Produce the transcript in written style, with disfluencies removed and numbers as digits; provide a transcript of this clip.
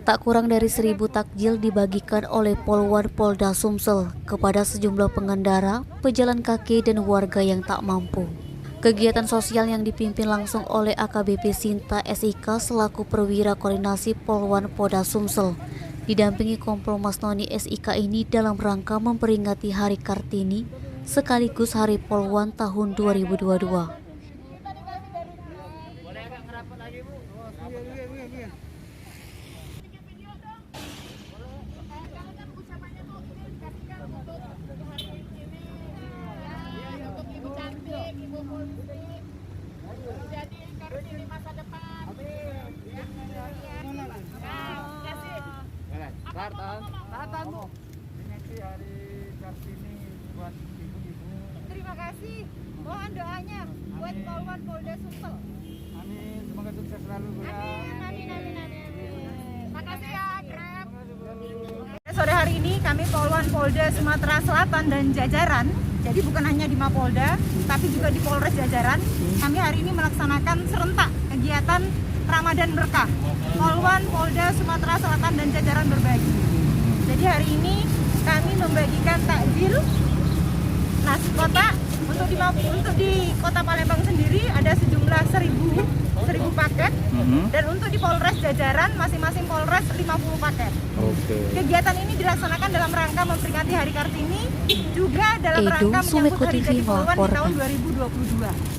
Tak kurang dari 1.000 takjil dibagikan oleh Polwan Polda Sumsel kepada sejumlah pengendara, pejalan kaki, dan warga yang tak mampu. Kegiatan sosial yang dipimpin langsung oleh AKBP Sinta SIK selaku perwira koordinasi Polwan Polda Sumsel, didampingi Kompol Mas Noni SIK ini dalam rangka memperingati Hari Kartini sekaligus Hari Polwan tahun 2022. Jadi Kartini masa depan. Tahan Bu. Ini hari Kartini buat ibu-ibu. Terima kasih. Mohon doanya buat Polwan Polda Sumsel. Amin. Semoga sukses selalu Bu ya. Amin. Makasih ya, Grab. Sore hari ini kami Polwan Polda Sumatera Selatan dan jajaran, jadi bukan hanya di Mapolda, tapi juga di Polres jajaran, kami hari ini melaksanakan serentak kegiatan Ramadan Berkah. Polwan Polda Sumatera Selatan dan jajaran berbagi. Jadi hari ini kami membagikan takjil nasi kotak untuk di Kota Palembang sendiri ada sejumlah 1.000 paket, dan untuk di Polres jajaran masing-masing Polres 50 paket. Kegiatan ini dilaksanakan dalam rangka memperingati Hari Kartini, juga dalam rangka menyambut Hari Jadi Polwan di tahun 2022.